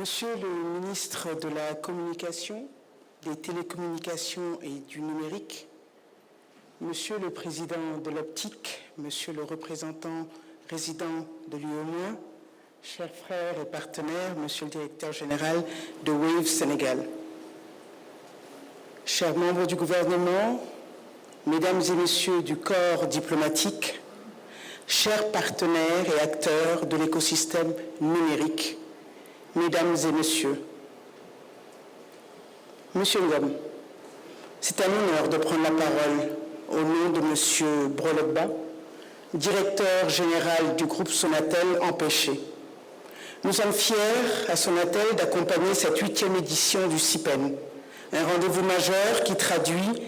Monsieur le ministre de la Communication, des Télécommunications et du Numérique, Monsieur le président de l'Optique, Monsieur le représentant résident de l'UEMOA, chers frères et partenaires, Monsieur le directeur général de Wave Sénégal, chers membres du gouvernement, Mesdames et Messieurs du corps diplomatique, chers partenaires et acteurs de l'écosystème numérique, Mesdames et Messieurs, Monsieur Ngom, c'est un honneur de prendre la parole au nom de Monsieur Brologba, directeur général du groupe Sonatel Empêché. Nous sommes fiers à Sonatel d'accompagner cette 8e édition du CIPEN, un rendez-vous majeur qui traduit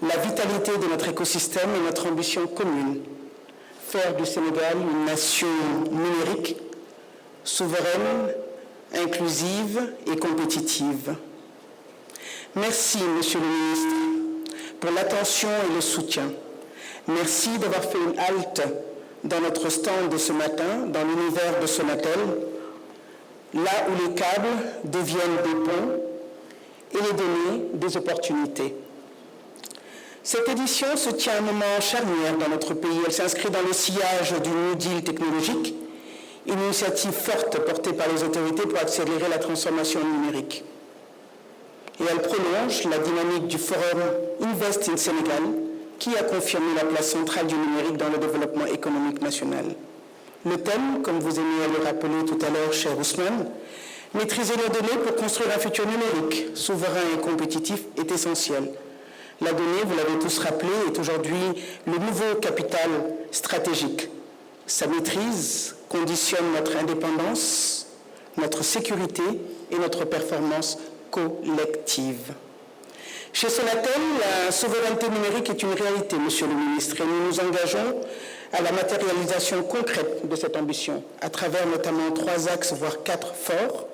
la vitalité de notre écosystème et notre ambition commune, faire du Sénégal une nation numérique, souveraine, inclusive et compétitive. Merci, Monsieur le ministre, pour l'attention et le soutien. Merci d'avoir fait une halte dans notre stand de ce matin, dans l'univers de Sonatel, là où les câbles deviennent des ponts et les données des opportunités. Cette édition se tient à un moment charnière dans notre pays. Elle s'inscrit dans le sillage du New Deal technologique, une initiative forte portée par les autorités pour accélérer la transformation numérique. Et elle prolonge la dynamique du forum Invest in Sénégal, qui a confirmé la place centrale du numérique dans le développement économique national. Le thème, comme vous aimez le rappeler tout à l'heure, cher Ousmane, maîtriser les données pour construire un futur numérique souverain et compétitif est essentiel. La donnée, vous l'avez tous rappelé, est aujourd'hui le nouveau capital stratégique. Sa maîtrise conditionne notre indépendance, notre sécurité et notre performance collective. Chez Sonatel, la souveraineté numérique est une réalité, Monsieur le ministre, et nous nous engageons à la matérialisation concrète de cette ambition, à travers notamment 3 axes, voire 4 forts.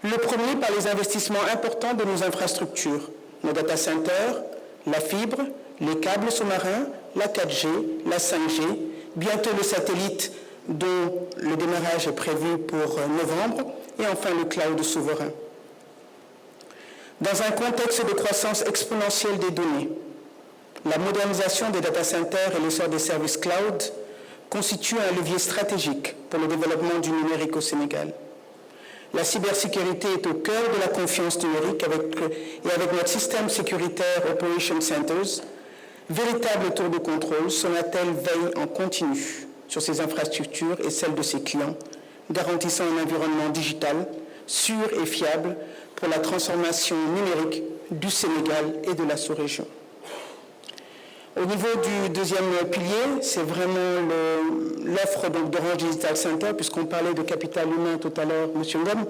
Le premier par les investissements importants de nos infrastructures, nos data centers, la fibre, les câbles sous-marins, la 4G, la 5G, bientôt le satellite dont le démarrage est prévu pour novembre, et enfin le cloud souverain. Dans un contexte de croissance exponentielle des données, la modernisation des data centers et l'essor des services cloud constituent un levier stratégique pour le développement du numérique au Sénégal. La cybersécurité est au cœur de la confiance numérique et avec notre système sécuritaire Operation Centers, véritable tour de contrôle, Sonatel veille en continu sur ses infrastructures et celles de ses clients, garantissant un environnement digital sûr et fiable pour la transformation numérique du Sénégal et de la sous-région. Au niveau du deuxième pilier, c'est vraiment l'offre d'Orange Digital Center, puisqu'on parlait de capital humain tout à l'heure, M. Ngom.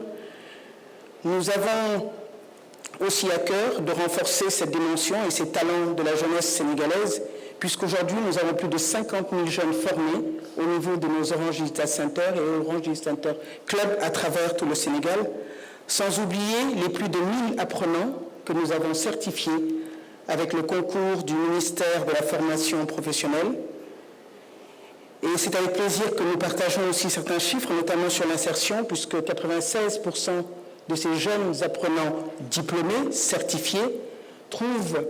Nous avons aussi à cœur de renforcer cette dimension et ces talents de la jeunesse sénégalaise, puisqu'aujourd'hui nous avons plus de 50 000 jeunes formés au niveau de nos Orange Digital Center et Orange Digital Center Club à travers tout le Sénégal, sans oublier les plus de 1000 apprenants que nous avons certifiés avec le concours du ministère de la formation professionnelle. Et c'est avec plaisir que nous partageons aussi certains chiffres, notamment sur l'insertion, puisque 96% de ces jeunes apprenants diplômés, certifiés, trouvent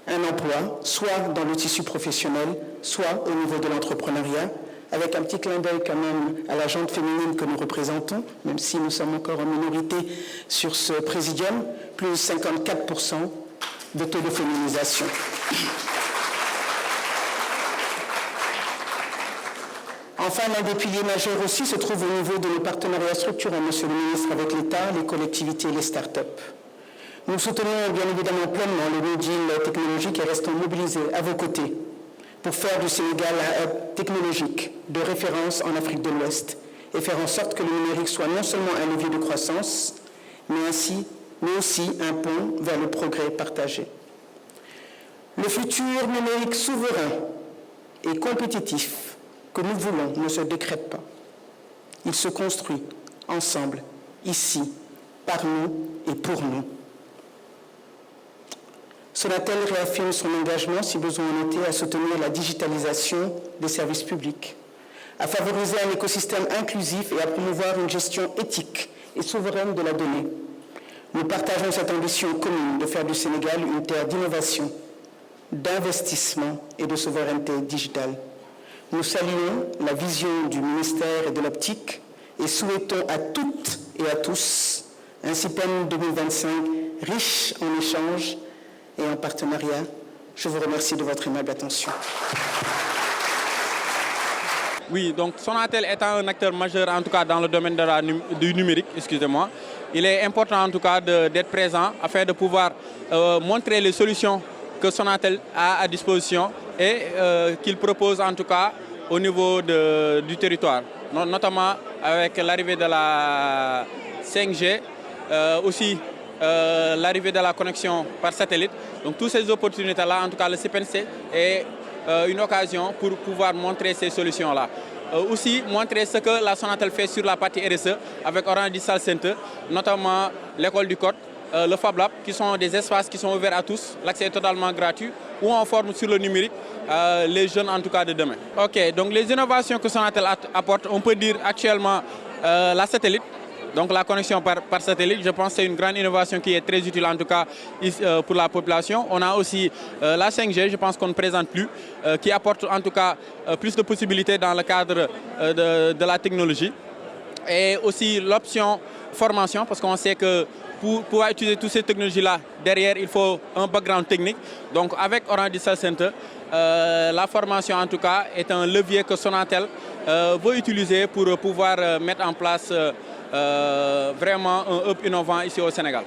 un emploi, soit dans le tissu professionnel, soit au niveau de l'entrepreneuriat, avec un petit clin d'œil quand même à la gente féminine que nous représentons, même si nous sommes encore en minorité sur ce présidium, plus de 54% de taux de féminisation. Enfin, l'un des piliers majeurs aussi se trouve au niveau de nos partenariats structurants, Monsieur le ministre, avec l'État, les collectivités et les start-up. Nous soutenons bien évidemment pleinement le New Deal technologique et restons mobilisés à vos côtés pour faire du Sénégal un hub technologique de référence en Afrique de l'Ouest et faire en sorte que le numérique soit non seulement un levier de croissance, mais aussi un pont vers le progrès partagé. Le futur numérique souverain et compétitif que nous voulons ne se décrète pas. Il se construit ensemble, ici, par nous et pour nous. Sonatel réaffirme son engagement, si besoin en était, à soutenir la digitalisation des services publics, à favoriser un écosystème inclusif et à promouvoir une gestion éthique et souveraine de la donnée. Nous partageons cette ambition commune de faire du Sénégal une terre d'innovation, d'investissement et de souveraineté digitale. Nous saluons la vision du ministère et de l'optique et souhaitons à toutes et à tous un CIPEN 2025 riche en échanges et en partenariats. Je vous remercie de votre aimable attention. Oui, donc Sonatel étant un acteur majeur, en tout cas dans le domaine du numérique, excusez-moi, il est important en tout cas d'être présent afin de pouvoir montrer les solutions que Sonatel a à disposition et qu'il propose en tout cas au niveau du territoire, notamment avec l'arrivée de la 5G, aussi l'arrivée de la connexion par satellite. Donc toutes ces opportunités-là, en tout cas le CPNC est une occasion pour pouvoir montrer ces solutions-là. Aussi montrer ce que la Sonatel fait sur la partie RSE avec Orange Digital Center, notamment l'école du code, le Fab Lab, qui sont des espaces qui sont ouverts à tous, l'accès est totalement gratuit, où on forme sur le numérique les jeunes en tout cas de demain. Ok, donc les innovations que Sonatel apporte, on peut dire actuellement la satellite. Donc la connexion par satellite, je pense que c'est une grande innovation qui est très utile en tout cas pour la population. On a aussi la 5G, je pense qu'on ne présente plus, qui apporte en tout cas plus de possibilités dans le cadre de la technologie. Et aussi l'option formation, parce qu'on sait que pour pouvoir utiliser toutes ces technologies-là, derrière il faut un background technique. Donc avec Orange Digital Center, la formation en tout cas est un levier que Sonatel veut utiliser pour pouvoir mettre en place vraiment un hub innovant ici au Sénégal.